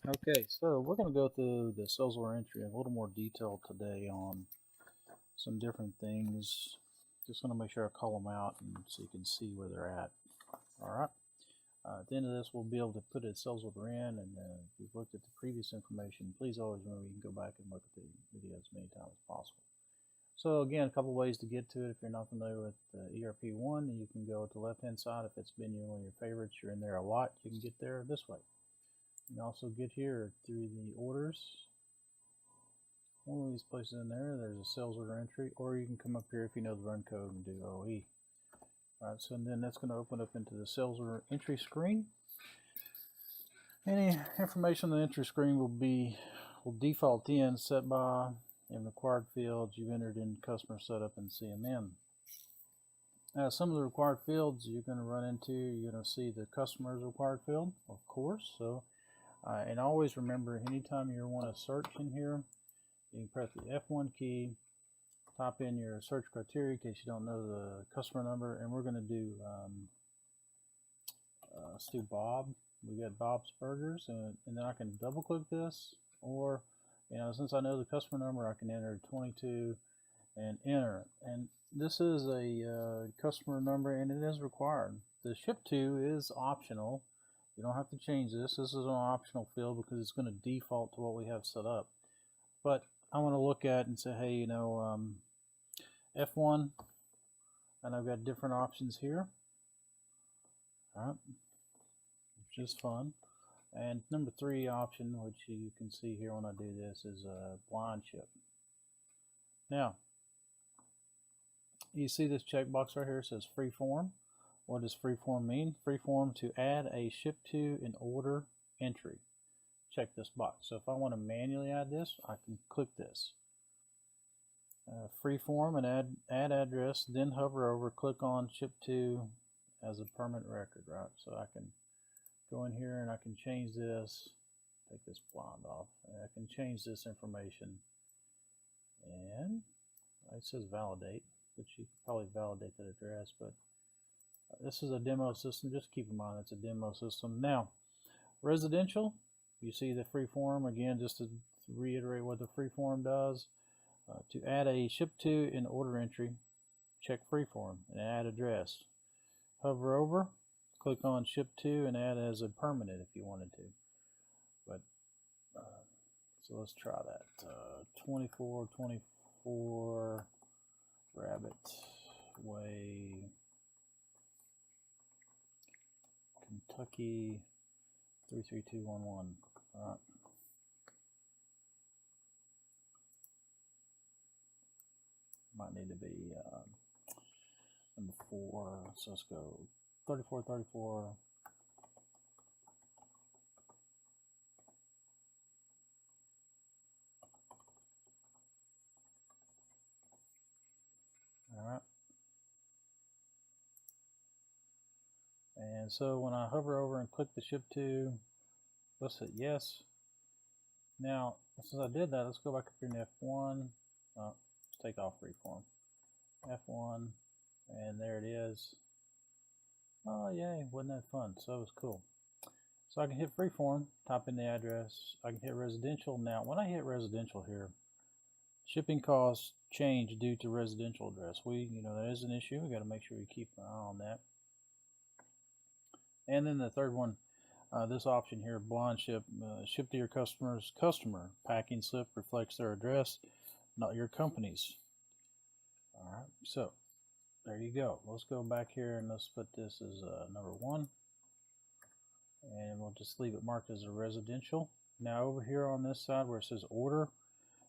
Okay, so we're going to go through the sales order entry in a little more detail today on some different things. Just going to make sure I call them out and so you can see where they're at. All right. At the end of this, we'll be able to put a sales order in, and if you've looked at the previous information, please always remember you can go back and look at the video as many times as possible. So again, a couple ways to get to it. If you're not familiar with ERP1, you can go to the left-hand side. If it's been one of your favorites, you're in there a lot, you can get there this way. You can also get here through the orders. One of these places in there, there's a sales order entry, or you can come up here if you know the run code and do OE. All right, so then that's going to open up into the sales order entry screen. Any information on the entry screen will default in set by in required fields you've entered in customer setup and CMN. Some of the required fields you're going to run into, you're going to see the customer's required field, of course. So, and always remember, anytime you want to search in here, you can press the F1 key, type in your search criteria in case you don't know the customer number, and we're going to do let's do Bob. We got Bob's Burgers, and then I can double click this, or since I know the customer number, I can enter 22 and enter. And this is a customer number, and it is required. The ship to is optional. You don't have to change this. This is an optional field because it's going to default to what we have set up. But I want to look at and say, hey, F1, and I've got different options here. All right, which is fun. And number 3 option, which you can see here when I do this, is a blind ship. Now, you see this checkbox right here, it says freeform. What does freeform mean? Freeform to add a ship to an order entry. Check this box. So if I want to manually add this, I can click this. Freeform and add address, then hover over, click on ship to as a permanent record, right? So I can go in here and I can change this, take this blind off, and I can change this information. And it says validate, but you can probably validate that address, but this is a demo system. Just keep in mind it's a demo system. Now, residential, you see the freeform again, just to reiterate what the freeform does. To add a ship to in order entry, check freeform and add address. Hover over, click on ship to and add as a permanent if you wanted to. But so let's try that. 2424 Rabbit Way, Kentucky 33211. All right. Might need to be number 4. So let's go 3434. All right. And so when I hover over and click the ship to, let's hit yes. Now, since I did that, let's go back up here in F1. Let's take off freeform. F1, and there it is. Oh, yay, wasn't that fun? So it was cool. So I can hit freeform, type in the address. I can hit residential. Now, when I hit residential here, shipping costs change due to residential address. That is an issue. We got to make sure we keep an eye on that. And then the third one, this option here, blind ship, ship to your customer's customer. Packing slip reflects their address, not your company's. All right, so there you go. Let's go back here and let's put this as number 1. And we'll just leave it marked as a residential. Now over here on this side where it says order,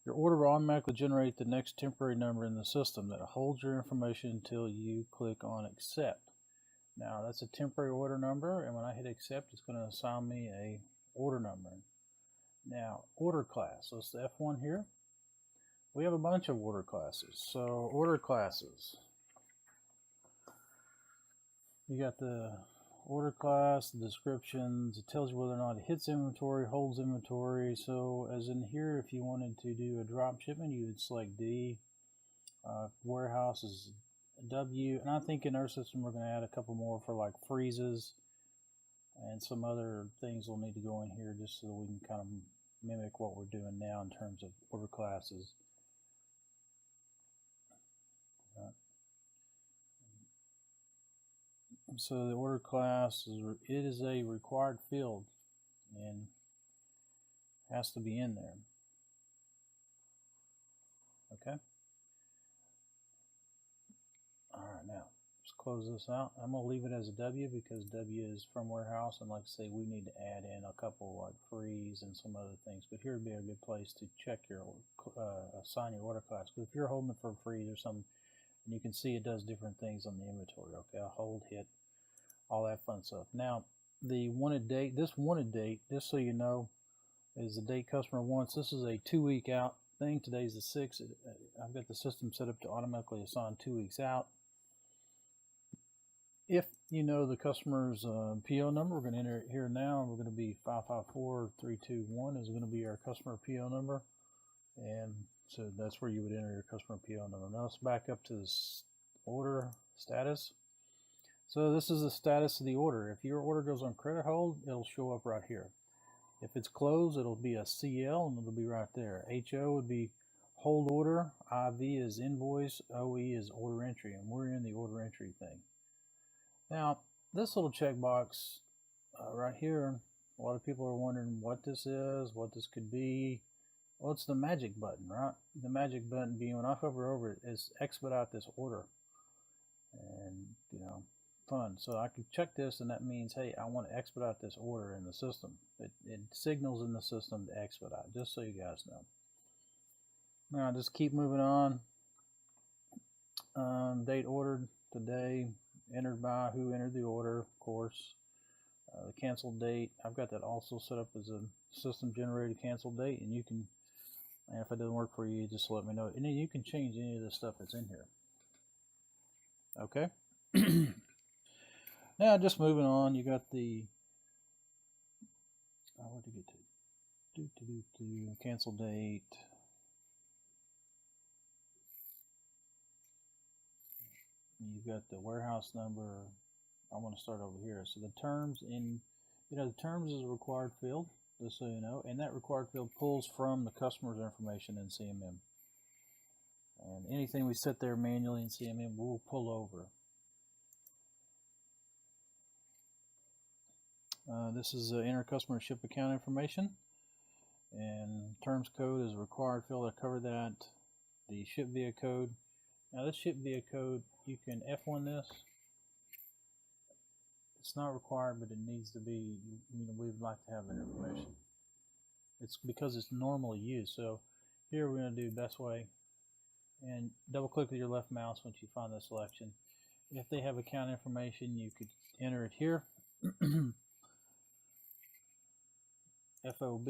your order will automatically generate the next temporary number in the system that holds your information until you click on accept. Now that's a temporary order number, and when I hit accept, it's going to assign me a order number. Now order class, so it's the F1 here. We have a bunch of order classes. So order classes, you got the order class, the descriptions. It tells you whether or not it hits inventory, holds inventory. So as in here, if you wanted to do a drop shipment, you would select D. Warehouse is W, and I think in our system we're going to add a couple more for like freezes. and some other things will need to go in here just so that we can kind of mimic what we're doing now in terms of order classes. So the order class is a required field and has to be in there. Okay. All right, now let's close this out. I'm gonna leave it as a W because W is from warehouse, and like I say, we need to add in a couple like frees and some other things. But here would be a good place to check your assign your order class. Because if you're holding it for freeze or something, and you can see it does different things on the inventory. Okay, I'll hold, hit, all that fun stuff. Now the wanted date, this wanted date, just so you know, is the date customer wants. This is a 2-week out thing. Today's the 6th. I've got the system set up to automatically assign 2 weeks out. If you know the customer's PO number, we're going to enter it here now. We're going to be 554321 is going to be our customer PO number, and so that's where you would enter your customer PO number. Now let's back up to this order status. So this is the status of the order. If your order goes on credit hold, it'll show up right here. If it's closed, it'll be a CL and it'll be right there. HO would be hold order, IV is invoice, OE is order entry, and we're in the order entry thing. Now, this little checkbox right here, a lot of people are wondering what this is, what this could be. Well, it's the magic button, right? The magic button being, when I hover over it, is expedite this order. And, you know, fun. So I can check this, and that means, hey, I want to expedite this order in the system. It signals in the system to expedite, just so you guys know. Now, just keep moving on. Date ordered today, entered by who entered the order, of course. The cancel date, I've got that also set up as a system generated cancel date, and you can, and if it doesn't work for you, just let me know. And then you can change any of the stuff that's in here. Okay. Now, just moving on, you got the, what did you get to? Cancel date. You've got the warehouse number. I want to start over here. So the terms in, the terms is a required field, just so you know, and that required field pulls from the customer's information in CMM. And anything we set there manually in CMM, we'll pull over. This is enter customer ship account information, and terms code is a required field. I covered that. The ship via code. Now this ship via code, you can F1 this. It's not required, but it needs to be. You know, we'd like to have that information. It's because it's normally used. So here we're going to do best way, and double click with your left mouse once you find the selection. If they have account information, you could enter it here. FOB.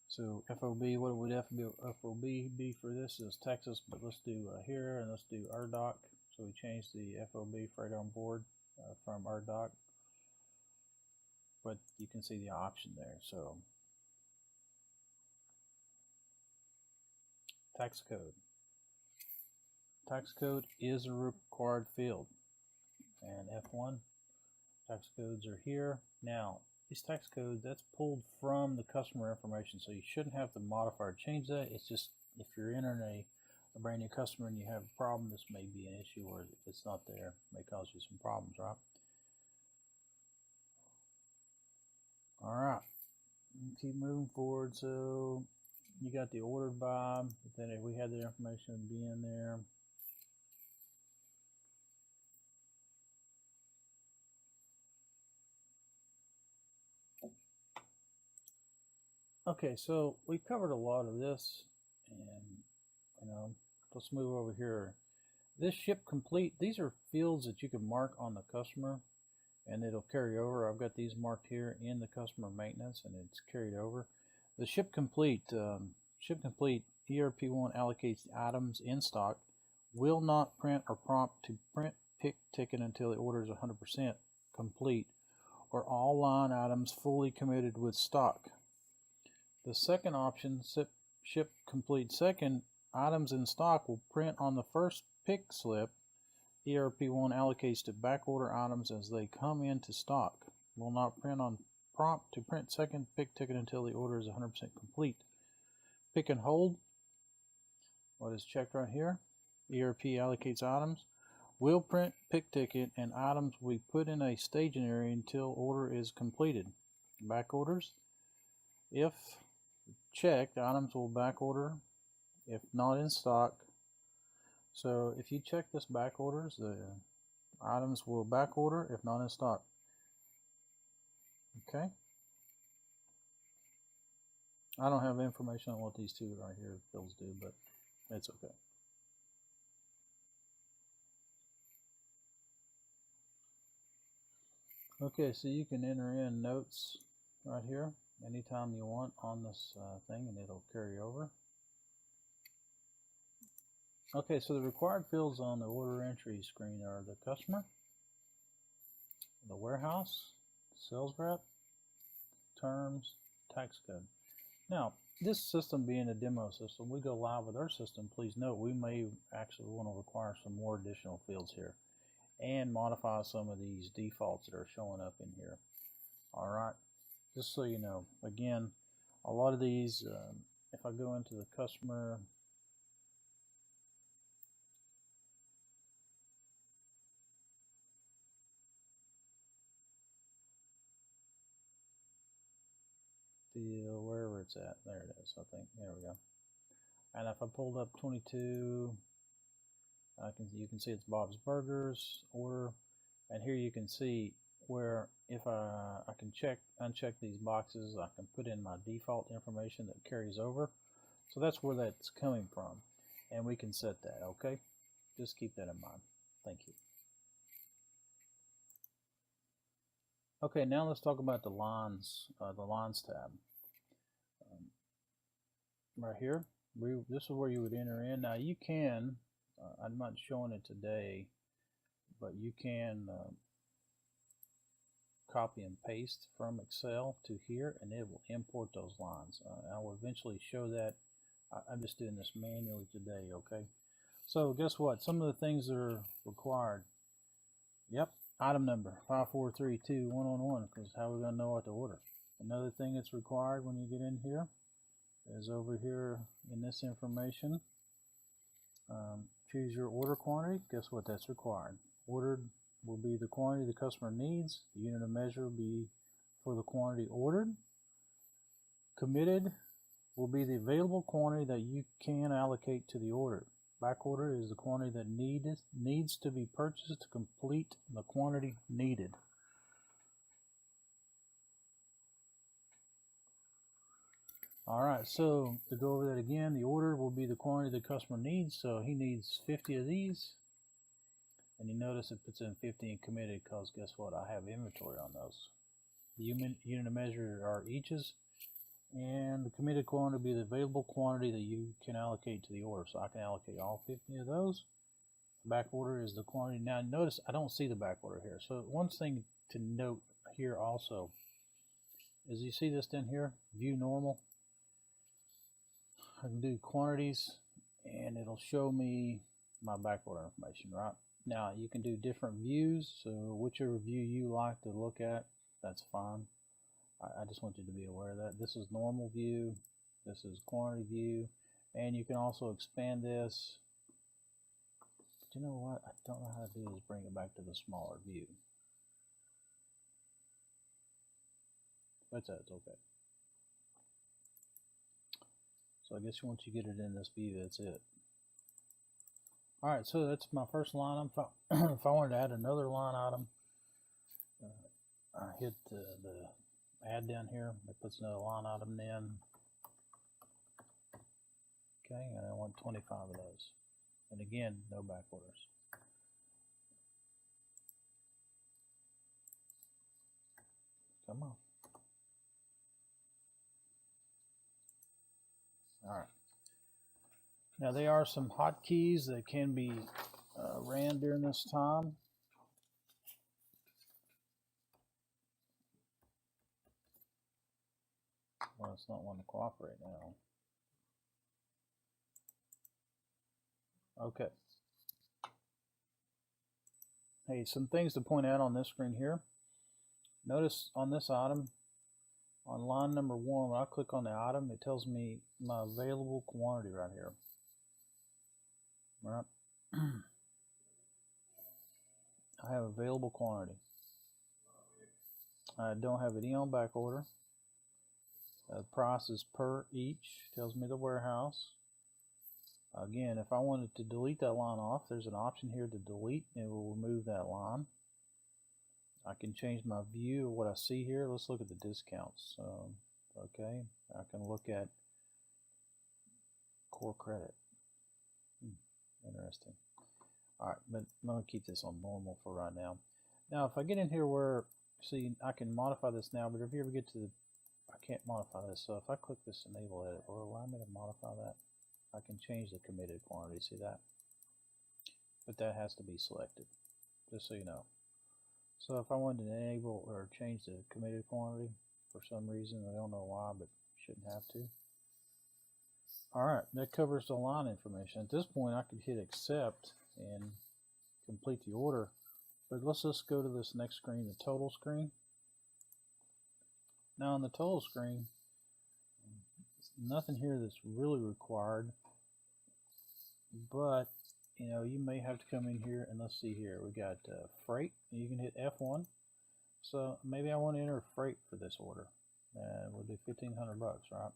So FOB, what would FOB be for this is Texas, but let's do here, and let's do RDoc. So we changed the FOB freight on board from RDoc, but you can see the option there. So tax code. Tax code is a required field, and F1. Tax codes are here. Now, these tax codes, that's pulled from the customer information, so you shouldn't have to modify or change that. It's just if you're entering a brand new customer and you have a problem, this may be an issue, or if it's not there, it may cause you some problems, right? All right, keep moving forward. So you got the ordered by, but then if we had the information be in there. Okay, so we've covered a lot of this, and let's move over here. This ship complete, these are fields that you can mark on the customer, and it'll carry over. I've got these marked here in the customer maintenance, and it's carried over. The ship complete ERP1 allocates the items in stock, will not print or prompt to print pick ticket until the order is 100% complete, or all line items fully committed with stock. The second option, ship complete second, items in stock will print on the first pick slip ERP1 allocates to backorder items as they come into stock. Will not print on prompt to print second pick ticket until the order is 100% complete. Pick and hold. What is checked right here? ERP allocates items. Will print pick ticket and items we put in a staging area until order is completed. Back orders. If checked, items will back order if not in stock. So if you check this back orders, the items will back order if not in stock. Okay. I don't have information on what these two right here fields do, but it's okay. Okay, so you can enter in notes right here anytime you want on this thing, and it'll carry over. Okay, so the required fields on the order entry screen are the customer, the warehouse, sales rep, terms, tax code. Now, this system being a demo system, we go live with our system. Please note we may actually want to require some more additional fields here and modify some of these defaults that are showing up in here. All right, just so you know, again, a lot of these, if I go into the customer, wherever it's at, there it is, I think, there we go. And if I pulled up 22, you can see it's Bob's Burgers order, and here you can see where if I can uncheck these boxes, I can put in my default information that carries over. So that's where that's coming from, and we can set that. Okay, just keep that in mind. Thank you. Okay, now let's talk about the lines tab. Right here, this is where you would enter in. Now you can, I'm not showing it today, but you can copy and paste from Excel to here, and it will import those lines. I will eventually show that. I'm just doing this manually today, okay? So guess what? Some of the things that are required. Yep, item number 5432111, because how are we going to know what to order? Another thing that's required when you get in here is over here in this information. Choose your order quantity. Guess what? That's required. Ordered will be the quantity the customer needs. The unit of measure will be for the quantity ordered. Committed will be the available quantity that you can allocate to the order. Back order is the quantity that needs to be purchased to complete the quantity needed. All right, so to go over that again, the order will be the quantity the customer needs. So he needs 50 of these. And you notice it puts in 50 and committed because guess what? I have inventory on those. The unit of measure are eaches. And the committed quantity will be the available quantity that you can allocate to the order. So I can allocate all 50 of those. Back order is the quantity. Now notice I don't see the back order here. So one thing to note here also is you see this down here, view normal. I can do quantities and it'll show me my back order information, right? Now you can do different views, so whichever view you like to look at, that's fine. I just want you to be aware of that. This is normal view, this is quantity view, and you can also expand this. But you know what I don't know how to do is bring it back to the smaller view. But that's okay. So I guess once you get it in this view, that's it. All right, so that's my first line item. If I wanted to add another line item, I hit the add down here. It puts another line item in. Okay, and I want 25 of those. And again, no back orders. Come on. All right. Now there are some hotkeys that can be ran during this time. Well, it's not wanting to cooperate now. Okay. Hey, some things to point out on this screen here. Notice on this item, on line number 1, when I click on the item, it tells me my available quantity right here. Right? I have available quantity. I don't have any on back order. Price is per each, tells me the warehouse. Again, if I wanted to delete that line off, there's an option here to delete, and it will remove that line. I can change my view of what I see here. Let's look at the discounts. Okay, I can look at core credit. Interesting. All right, but I'm going to keep this on normal for right now. Now, if I get in here where, see, I can modify this now, but if you ever get to the, I can't modify this. So if I click this enable edit, will it allow me to modify that? I can change the committed quantity, see that? But that has to be selected, just so you know. So if I wanted to enable or change the committed quantity for some reason, I don't know why, but shouldn't have to. All right, that covers the line information. At this point, I could hit accept and complete the order. But let's just go to this next screen, the total screen. Now on the total screen, nothing here that's really required, but you know, you may have to come in here and let's see here. We got freight, and you can hit F1. So maybe I want to enter freight for this order. We'll do $1,500, right?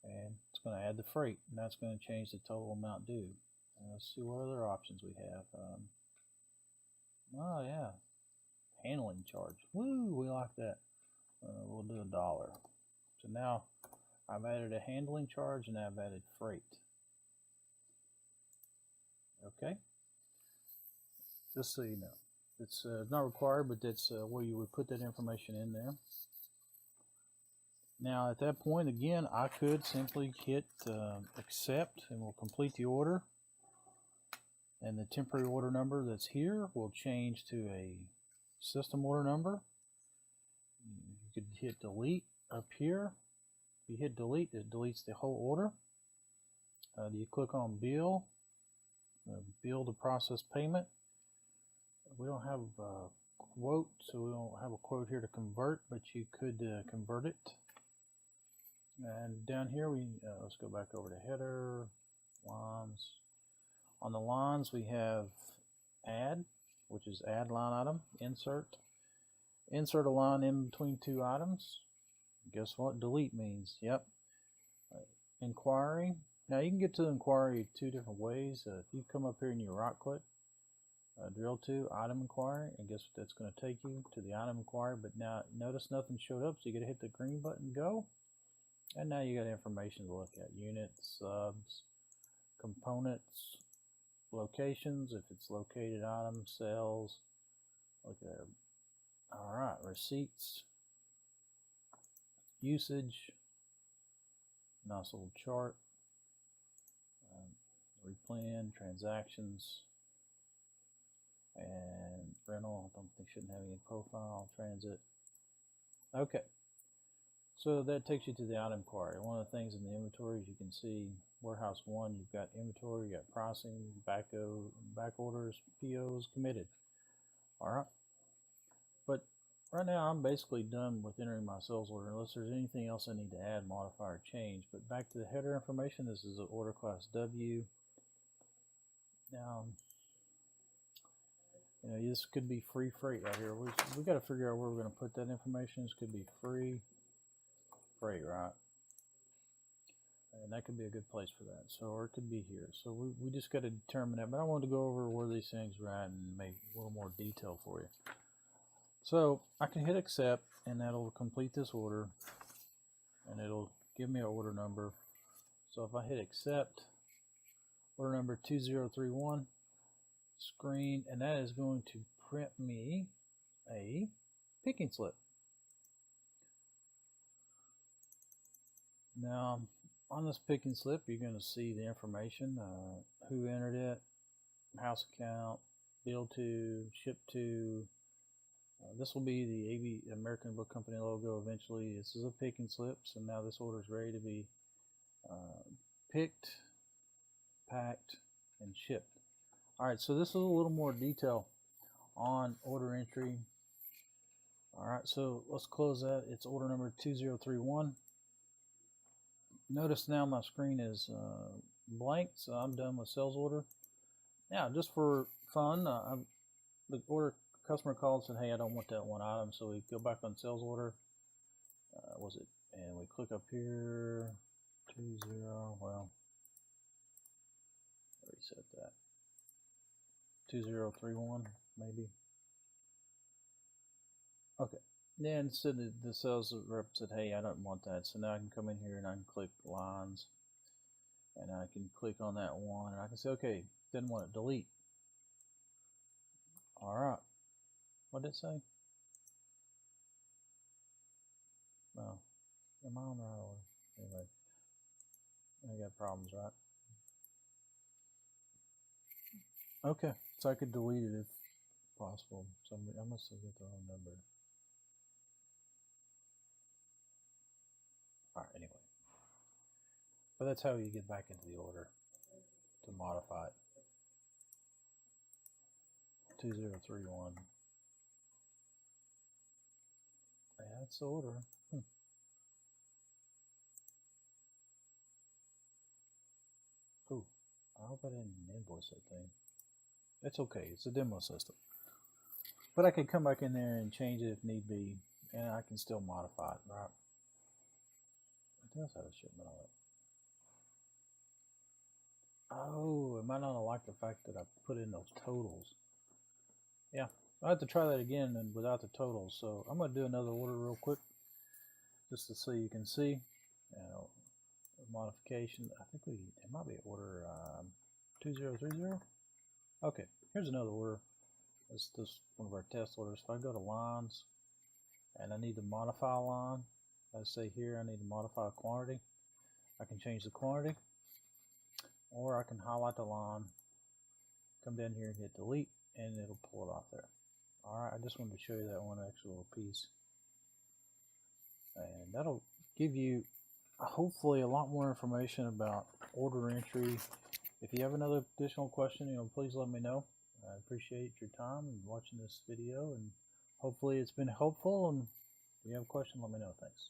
And it's going to add the freight, and that's going to change the total amount due. Let's see what other options we have. Oh yeah, handling charge. Woo, we like that. We'll do $1. So now I've added a handling charge and I've added freight. Okay, just so you know, it's not required, but that's where you would put that information in there. Now at that point, again, I could simply hit accept, and we'll complete the order. And the temporary order number that's here will change to a system order number. You could hit delete up here. If you hit delete, it deletes the whole order. You click on bill, bill to process payment. We don't have a quote, so we don't have a quote here to convert, but you could convert it. And down here, let's go back over to header, lines. On the lines, we have add, which is add line item, insert. Insert a line in between two items. Guess what delete means? Yep. Inquiry. Now you can get to the inquiry two different ways. If you come up here and you right click, drill to item inquiry, and guess what that's going to take you to the item inquiry. But now notice nothing showed up, so you got to hit the green button, go. And now you got information to look at: units, subs, components, locations, if it's located items, sales. Look there. All right, receipts, usage, nice little chart, replan, transactions, and rental. I don't think shouldn't have any profile, transit. Okay, so that takes you to the item inquiry. One of the things in the inventory is you can see warehouse 1, you've got inventory, you got pricing, back orders, POs, committed. All right. But right now I'm basically done with entering my sales order unless there's anything else I need to add, modify, or change. But back to the header information, this is an order class W. Now, you know, this could be free freight right here. We got to figure out where we're going to put that information. This could be free freight, right? And that could be a good place for that. So, or it could be here. So we just got to determine that. But I wanted to go over where these things are at and make a little more detail for you. So I can hit accept, and that'll complete this order, and it'll give me an order number. So if I hit accept, order number 2031, screen, and that is going to print me a picking slip. Now on this picking slip, you're going to see the information, who entered it, house account, bill to, ship to. This will be the American Book Company logo eventually. This is a picking slip, so now this order is ready to be picked, packed, and shipped. All right, so this is a little more detail on order entry. All right, so let's close that. It's order number 2031. Notice now my screen is blank, so I'm done with sales order. Now, just for fun, the order customer called and said, hey, I don't want that one item, so we go back on sales order. Was it? And we click up here, 20, well, reset that. 2031, maybe. Okay. Then so the sales rep said, hey, I don't want that. So now I can come in here and I can click lines. And I can click on that one and I can say, okay, didn't want it, delete. All right. What did it say? No. Am I on the right order? Anyway, I got problems, right? Okay, so I could delete it if possible. Somebody, I must have got the wrong number. All right, anyway. But that's how you get back into the order to modify it. 2031. Yeah, that's the order. Ooh, I hope I didn't invoice that thing. It's okay, it's a demo system. But I can come back in there and change it if need be, and I can still modify it, right? It does have a shipment on it. Oh, it might not have liked the fact that I put in those totals. Yeah, I have to try that again and without the totals. So I'm going to do another order real quick, just so you can see. Modification. I think it might be order 2030. Okay, here's another order. It's just one of our test orders. If I go to lines and I need to modify a line, let's say here I need to modify a quantity. I can change the quantity, or I can highlight the line, come down here and hit delete, and it'll pull it off there. All right, I just wanted to show you that one extra little piece, and that'll give you hopefully a lot more information about order entry. If you have another additional question, please let me know. I appreciate your time and watching this video, and hopefully it's been helpful. And if you have a question, let me know. Thanks.